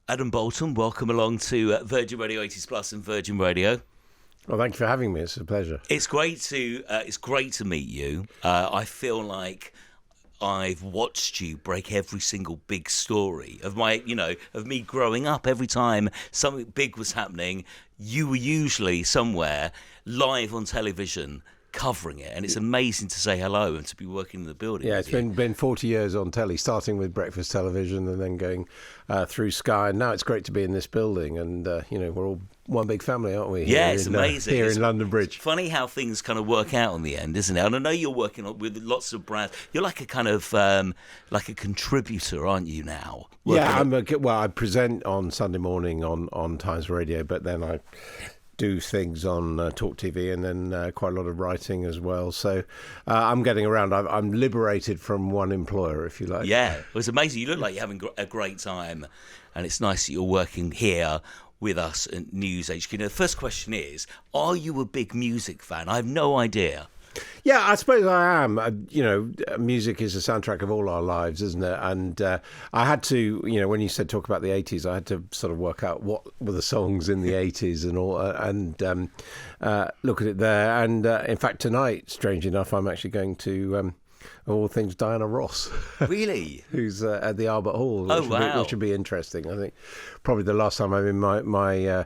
Adam Boulton, welcome along to Virgin Radio 80s Plus and Virgin Radio. Well, thank you for having me. It's a pleasure. It's great to meet you. I feel like I've watched you break every single big story of me growing up. Every time something big was happening, you were usually somewhere live on television covering it, and it's amazing to say hello and to be working in the building. Yeah, it's been 40 years on telly, starting with breakfast television and then going through Sky, and now it's great to be in this building, and we're all one big family, aren't we? Yeah, it's amazing. Here in London Bridge. It's funny how things kind of work out in the end, isn't it? And I know you're working with lots of brands. You're like a kind of like a contributor, aren't you now? Yeah, I present on Sunday morning on Times Radio, but then I do things on Talk TV, and then quite a lot of writing as well. So I'm getting around. I'm liberated from one employer, if you like. Yeah, it was amazing. You look like you're having a great time, and it's nice that you're working here with us at News HQ. Now, the first question is, are you a big music fan? I have no idea. Yeah, I suppose I am. Music is the soundtrack of all our lives, isn't it? And I had to, when you said talk about the 80s, I had to sort of work out what were the songs in the 80s and all, and look at it there. And in fact, tonight, strange enough, I'm actually going to, of all things, Diana Ross. Really? Who's at the Albert Hall. Which would be interesting. I think probably the last time I've been, my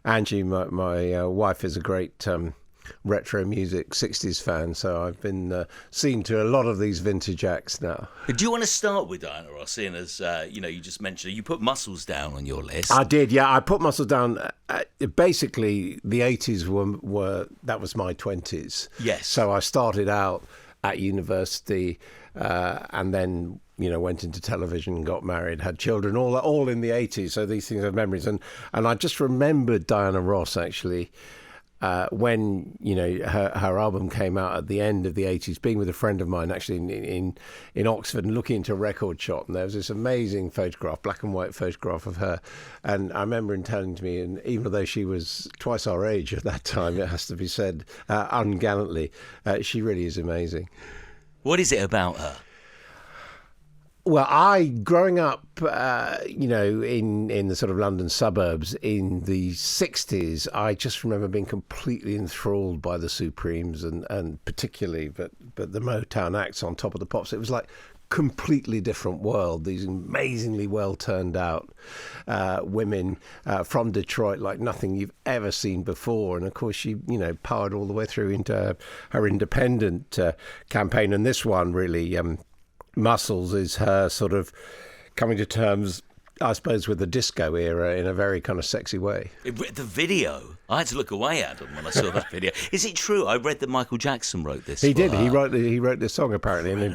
Angie, my wife, is a great retro music 60s fan, so I've been seen to a lot of these vintage acts now. Do you want to start with Diana Ross, seeing as you just mentioned you put Muscles down on your list? I did, yeah. I put Muscles down. Basically, the 80s were that was my 20s. Yes. So I started out at university, and then went into television, got married, had children, all in the 80s. So these things have memories, and I just remembered Diana Ross actually. When her album came out at the end of the 80s, being with a friend of mine actually in Oxford and looking into a record shop, and there was this amazing photograph, black and white photograph of her, and I remember him telling to me, and even though she was twice our age at that time, it has to be said ungallantly, she really is amazing. What is it about her? Well, growing up, in the sort of London suburbs in the 60s, I just remember being completely enthralled by the Supremes and particularly, but the Motown acts on Top of the Pops. It was like completely different world. These amazingly well turned out women from Detroit, like nothing you've ever seen before. And of course, she powered all the way through into her independent campaign. And this one really. Muscles is her sort of coming to terms, I suppose, with the disco era in a very kind of sexy way. The video, I had to look away at them when I saw that video. Is it true? I read that Michael Jackson wrote this. He did. He wrote this song apparently,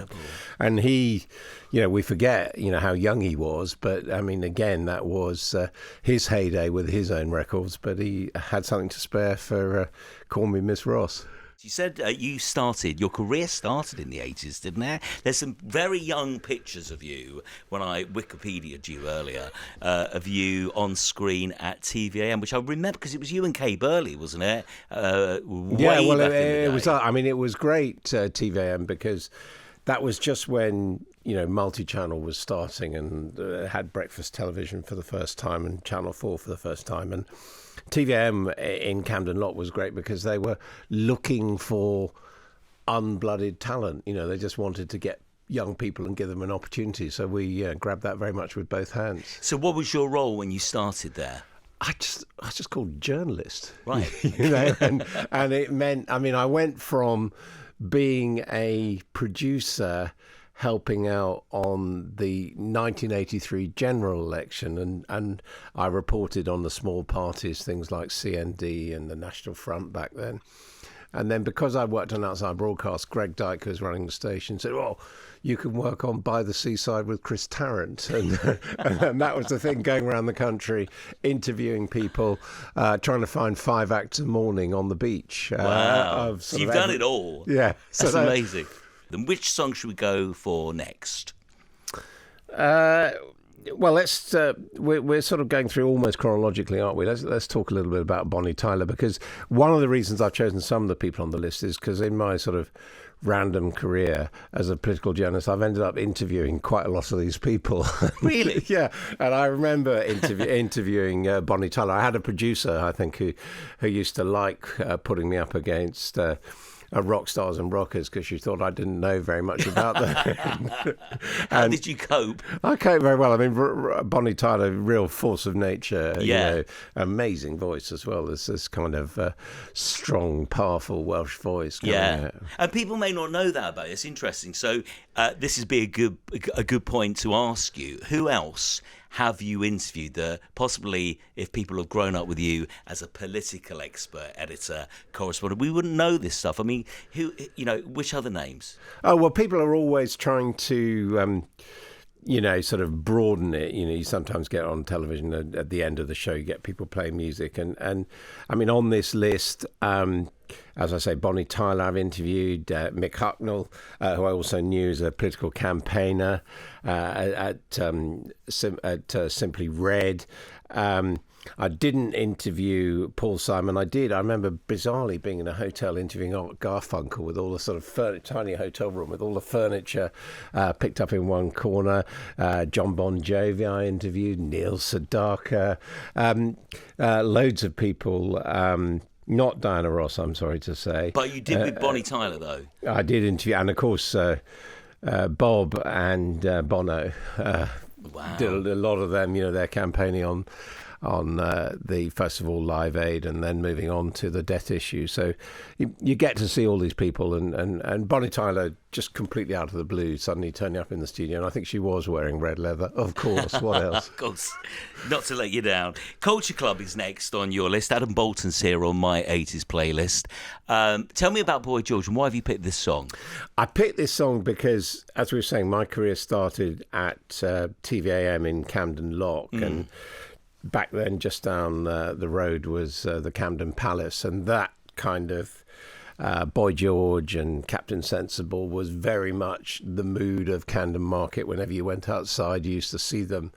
and he, we forget, how young he was. But I mean, again, that was his heyday with his own records. But he had something to spare for "Call Me Miss Ross." You said your career started in the 80s, didn't it? There's some very young pictures of you, when I Wikipedia'd you earlier, of you on screen at TVAM, which I remember because it was you and Kay Burley, wasn't it? It was. I mean, it was great, TVAM, because that was just when, multi-channel was starting and had breakfast television for the first time and Channel 4 for the first time. And TVM in Camden Lock was great because they were looking for unblooded talent. They just wanted to get young people and give them an opportunity. So we grabbed that very much with both hands. So what was your role when you started there? I just called journalist. Right. and it meant, I went from being a producer helping out on the 1983 general election, and I reported on the small parties, things like CND and the National Front back then. And then because I worked on Outside Broadcast, Greg Dyke, who was running the station, said, "Oh, you can work on By the Seaside with Chris Tarrant." And that was the thing, going around the country, interviewing people, trying to find 5 acts a morning on the beach. Wow. So you've done it all. Yeah. That's amazing. Then which song should we go for next? Well, let's. We're sort of going through almost chronologically, aren't we? Let's talk a little bit about Bonnie Tyler, because one of the reasons I've chosen some of the people on the list is because in my sort of random career as a political journalist, I've ended up interviewing quite a lot of these people. Really? Yeah. And I remember interviewing Bonnie Tyler. I had a producer, I think, who used to like putting me up against rock stars and rockers because she thought I didn't know very much about them. How did you cope? I coped very well. I mean, Bonnie Tyler, real force of nature. Yeah. You know, amazing voice as well. There's this kind of strong, powerful Welsh voice. Yeah. And people may not know that about it. It's interesting. So this would be a good point to ask you. Who else have you interviewed that possibly, if people have grown up with you as a political expert, editor, correspondent, we wouldn't know this stuff? I mean, which other names? Oh, well, people are always trying to, sort of broaden it. You know, you sometimes get on television at the end of the show, you get people playing music. And I mean, on this list, as I say, Bonnie Tyler I've interviewed, Mick Hucknall, who I also knew as a political campaigner at Simply Red. I didn't interview Paul Simon. I remember bizarrely being in a hotel interviewing Art Garfunkel with all the sort of tiny hotel room with all the furniture picked up in one corner. John Bon Jovi I interviewed, Neil Sedaka, loads of people. Not Diana Ross, I'm sorry to say. But you did with Bonnie Tyler, though. I did interview, and of course, Bob and Bono. Wow. Did a lot of them, they're campaigning on the first of all Live Aid and then moving on to the debt issue. So you get to see all these people, and Bonnie Tyler just completely out of the blue suddenly turning up in the studio, and I think she was wearing red leather. Of course, what else? Of course, not to let you down. Culture Club is next on your list. Adam Boulton's here on my 80s playlist. Tell me about Boy George, and why have you picked this song? I picked this song because, as we were saying, my career started at TVAM in Camden Lock, and back then, just down the road was the Camden Palace, and that kind of Boy George and Captain Sensible was very much the mood of Camden Market. Whenever you went outside, you used to see them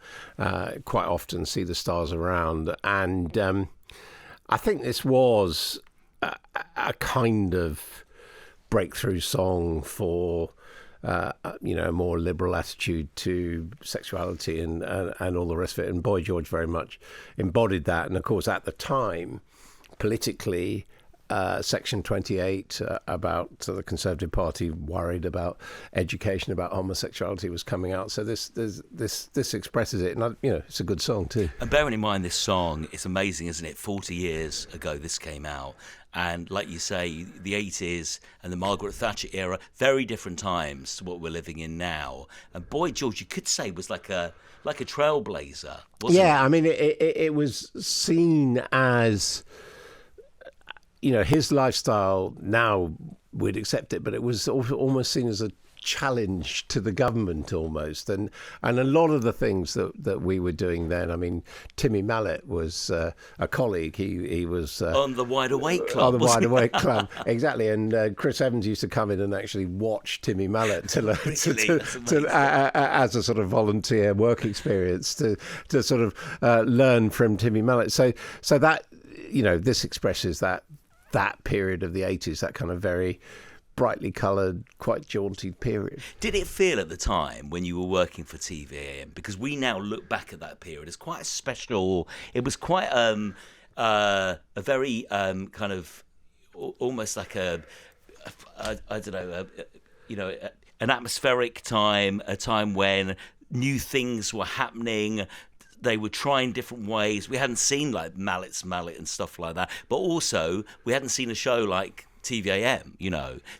quite often, see the stars around. And I think this was a kind of breakthrough song for a more liberal attitude to sexuality and all the rest of it. And Boy George very much embodied that. And of course, at the time, politically, Section 28 about the Conservative Party worried about education, about homosexuality was coming out. So this expresses it, and it's a good song too. And bearing in mind this song, it's amazing, isn't it? 40 years ago this came out, and like you say, the 80s and the Margaret Thatcher era, very different times to what we're living in now. And Boy George, you could say, was like a trailblazer, wasn't it? Yeah, I mean, it was seen as, his lifestyle. Now we'd accept it, but it was almost seen as a challenge to the government almost, and a lot of the things that we were doing then. I mean, Timmy Mallet was a colleague. He was on the Wide Awake Club. On the Wide Awake Club, exactly. And Chris Evans used to come in and actually watch Timmy Mallet as a sort of volunteer work experience to sort of learn from Timmy Mallet. So that this expresses that period of the 80s, that kind of very brightly coloured, quite jaunty period. Did it feel at the time when you were working for TVAM, because we now look back at that period as quite a special, it was quite a very kind of almost like I don't know, an atmospheric time, a time when new things were happening. They were trying different ways. We hadn't seen like Mallet's Mallet and stuff like that, but also we hadn't seen a show like TVAM.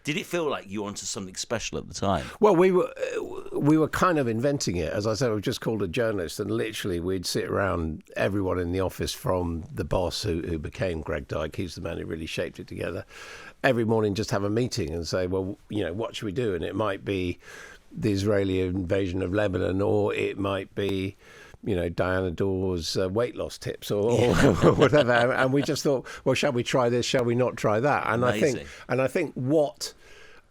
Did it feel like you were onto something special at the time? Well, we were kind of inventing it. As I said, I was just called a journalist, and literally we'd sit around, everyone in the office, from the boss who became Greg Dyke, he's the man who really shaped it together, every morning just have a meeting and say, well, what should we do? And it might be the Israeli invasion of Lebanon, or it might be Diana Dawes' weight loss tips or whatever. And we just thought, well, shall we try this? Shall we not try that? And Amazing. I think what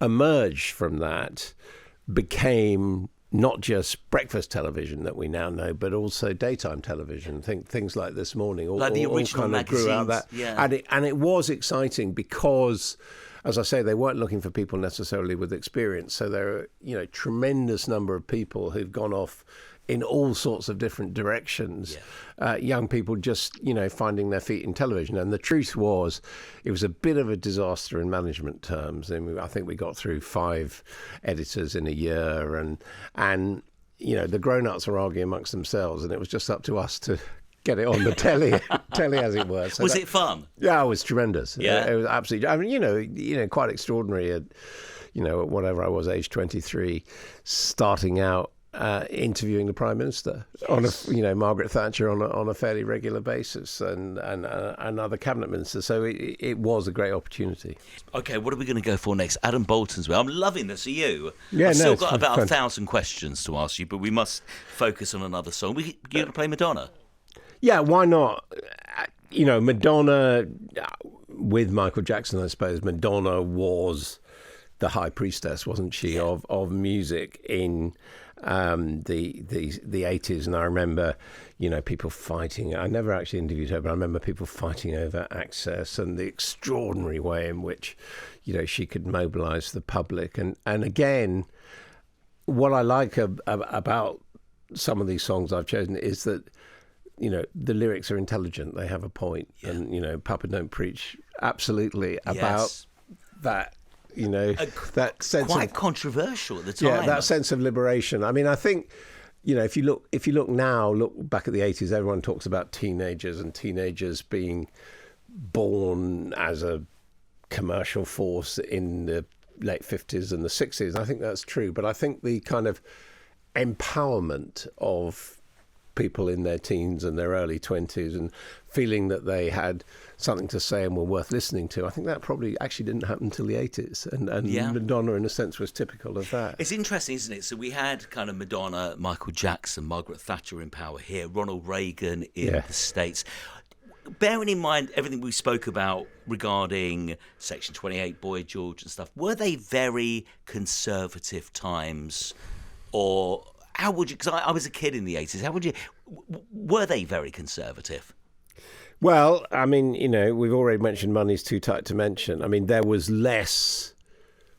emerged from that became not just breakfast television that we now know, but also daytime television. Things like This Morning, like the original kind of magazines. Grew out that. Yeah. And it was exciting because as I say, they weren't looking for people necessarily with experience. So there are, tremendous number of people who've gone off in all sorts of different directions. Young people just, finding their feet in television. And the truth was, it was a bit of a disaster in management terms. And I think we got through 5 editors in a year, and the grown-ups were arguing amongst themselves, and it was just up to us to get it on the telly, as it were. So was it fun? Yeah, it was tremendous. Yeah, it was absolutely. I mean, quite extraordinary. At whatever I was, age 23, starting out interviewing the Prime Minister on Margaret Thatcher on a fairly regular basis, and other cabinet ministers. So it was a great opportunity. Okay, what are we going to go for next? Adam Boulton's. I'm loving this. Are you? Yeah, I've still got fun, about fun. 1,000 questions to ask you, but we must focus on another song. You going to play Madonna? Yeah, why not? Madonna with Michael Jackson, I suppose. Madonna was the high priestess, wasn't she, of music in the 80s. And I remember, people fighting. I never actually interviewed her, but I remember people fighting over access and the extraordinary way in which, she could mobilize the public. And again, what I like about some of these songs I've chosen is that, the lyrics are intelligent. They have a point. Yeah. And, Papa Don't Preach absolutely about that. That sense quite of, controversial at the time. Yeah, that sense of liberation. I mean, I think, if you look now, look back at the 80s, everyone talks about teenagers and teenagers being born as a commercial force in the late 50s and the 60s. I think that's true. But I think the kind of empowerment of people in their teens and their early 20s and feeling that they had something to say and were worth listening to, I think that probably actually didn't happen until the 80s. And Madonna, in a sense, was typical of that. It's interesting, isn't it? So we had kind of Madonna, Michael Jackson, Margaret Thatcher in power here, Ronald Reagan in the States. Bearing in mind everything we spoke about regarding Section 28, Boy George and stuff, were they very conservative times? Or how would you, because I was a kid in the 80s, were they very conservative? Well, I mean, we've already mentioned money's too tight to mention. I mean, there was less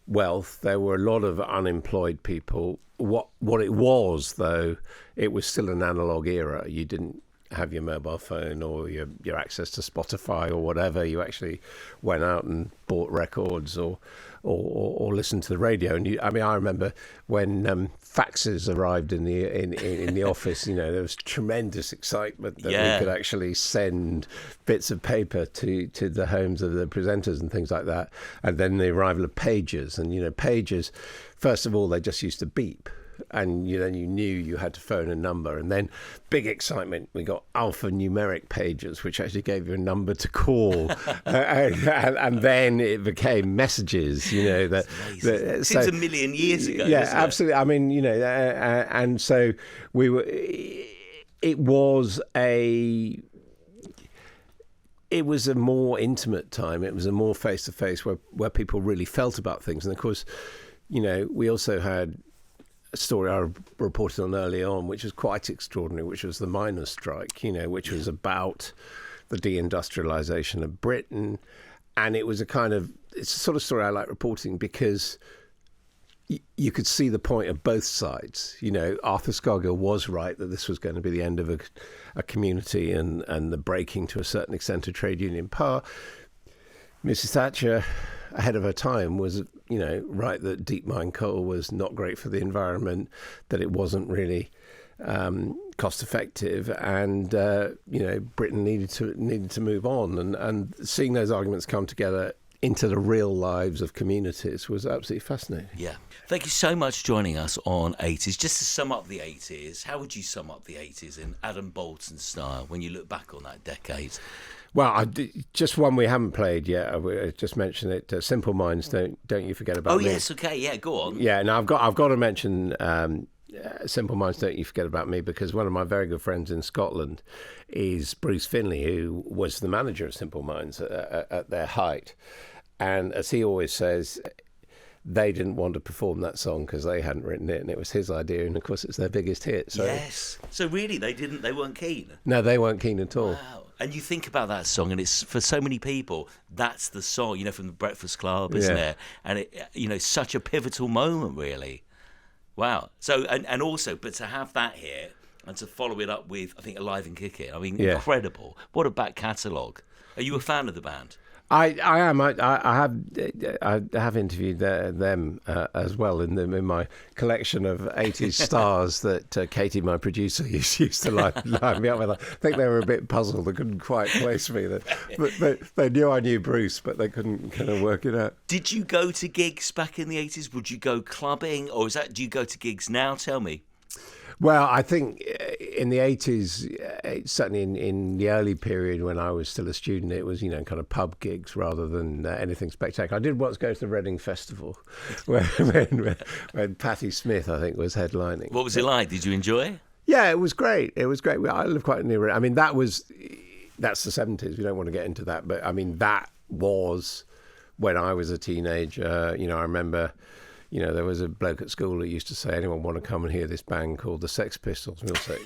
wealth. There were a lot of unemployed people. What it was, though, it was still an analog era. You didn't have your mobile phone or your access to Spotify or whatever. You actually went out and bought records or listened to the radio. And I remember when faxes arrived in the office. There was tremendous excitement that we could actually send bits of paper to the homes of the presenters and things like that. And then the arrival of pagers, and pagers. First of all, they just used to beep. And then you knew you had to phone a number, and then big excitement. We got alphanumeric pagers, which actually gave you a number to call, and then it became messages. That seems a million years ago. Yeah, absolutely. I mean, and so we were. It was a more intimate time. It was a more face to face where people really felt about things, and of course, we also had a story I reported on early on, which was quite extraordinary, which was the miners' strike, which was about the deindustrialization of Britain. And it was it's a sort of story I like reporting because you could see the point of both sides. Arthur Scargill was right that this was going to be the end of a community and the breaking to a certain extent of trade union power. Mrs. Thatcher, ahead of her time, was right that deep mine coal was not great for the environment, that it wasn't really cost effective, and Britain needed to move on, and seeing those arguments come together into the real lives of communities was absolutely fascinating. Yeah. Thank you so much for joining us on 80s. Just to sum up the 80s, how would you sum up the 80s in Adam Boulton style when you look back on that decade? Well, just one we haven't played yet. I just mentioned it. Simple Minds, don't you forget about me. Oh yes, okay, yeah, go on. Yeah, now I've got to mention Simple Minds, Don't You Forget About Me, because one of my very good friends in Scotland is Bruce Finlay, who was the manager of Simple Minds at their height, and as he always says, they didn't want to perform that song because they hadn't written it, and it was his idea, and of course it's their biggest hit. So yes, so really they weren't keen. No, they weren't keen at all. Wow. And you think about that song, and it's for so many people, that's the song, from the Breakfast Club, isn't it? And it's such a pivotal moment, really. Wow. So, and also, but to have that here and to follow it up with, I think, Alive and Kick It. I mean, incredible. What a back catalogue. Are you a fan of the band? I am. I have interviewed them as well in my collection of 80s stars that Katie, my producer, used to line me up with. I think they were a bit puzzled. They couldn't quite place me. But they knew I knew Bruce, but they couldn't kind of work it out. Did you go to gigs back in the 80s? Would you go clubbing, or do you go to gigs now? Tell me. Well, I think in the 80s, certainly in the early period when I was still a student, it was, kind of pub gigs rather than anything spectacular. I did once go to the Reading Festival when Patti Smith, I think, was headlining. What was it like? Did you enjoy it? Yeah, it was great. It was great. I live quite near it. I mean, that's the 70s. We don't want to get into that. But, I mean, that was when I was a teenager. I remember... there was a bloke at school that used to say, anyone want to come and hear this band called the Sex Pistols? And we'll say,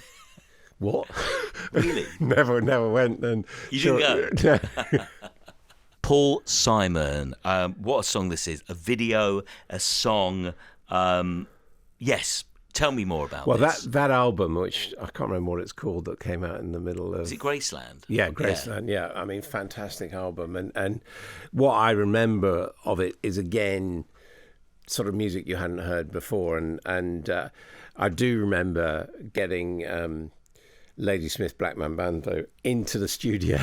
what? Really? never went. And you didn't go? Paul Simon, what a song this is. A video, a song. Yes, tell me more about this. Well, that album, which I can't remember what it's called, that came out in the middle of... Is it Graceland? Yeah, Graceland, yeah. I mean, fantastic album. And what I remember of it is, again... sort of music you hadn't heard before, and I do remember getting Lady Smith Black Man Bando into the studio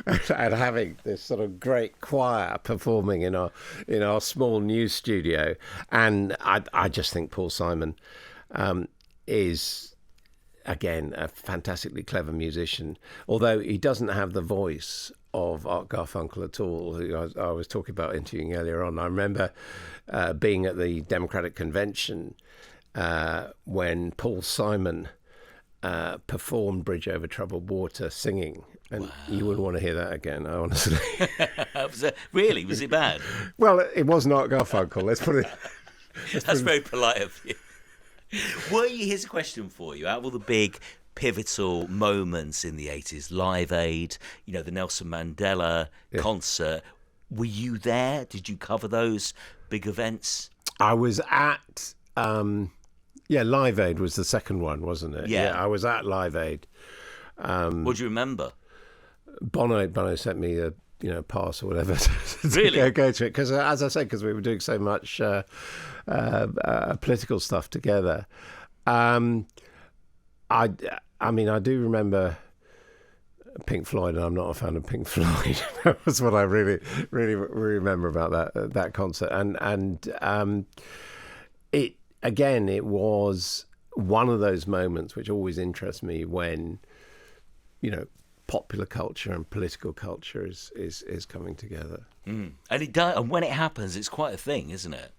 and having this sort of great choir performing in our small news studio, and I just think Paul Simon is again a fantastically clever musician, although he doesn't have the voice of Art Garfunkel at all, who I was talking about interviewing earlier on. I remember being at the Democratic Convention when Paul Simon performed Bridge Over Troubled Water singing, and you wouldn't want to hear that again, honestly. Really? Was it bad? Well, it wasn't Art Garfunkel, let's put it... That's very polite of you. Here's a question for you. Out of all the big... pivotal moments in the 80s, Live Aid, the Nelson Mandela concert. Were you there? Did you cover those big events? I was at, Live Aid was the second one, wasn't it? Yeah, I was at Live Aid. What do you remember? Bono sent me a pass or whatever to really? go to it, because as I said, because we were doing so much political stuff together. I mean, I do remember Pink Floyd, and I'm not a fan of Pink Floyd. That was what I really, really, really remember about that concert. And it was one of those moments which always interests me when, popular culture and political culture is coming together. Mm. And it does, and when it happens, it's quite a thing, isn't it?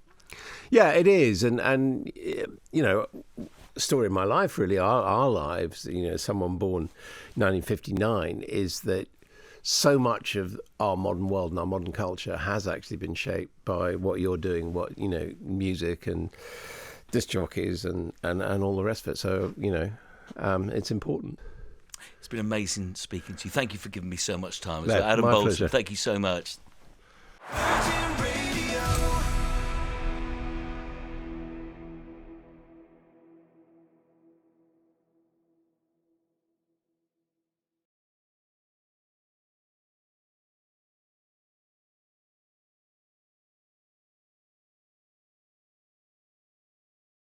Yeah, it is, and story of my life, really, our lives, someone born 1959, is that so much of our modern world and our modern culture has actually been shaped by what you're doing, music and disc jockeys and all the rest of it. So, it's important. It's been amazing speaking to you. Thank you for giving me so much time. No, Adam my Boulton, pleasure. Thank you so much.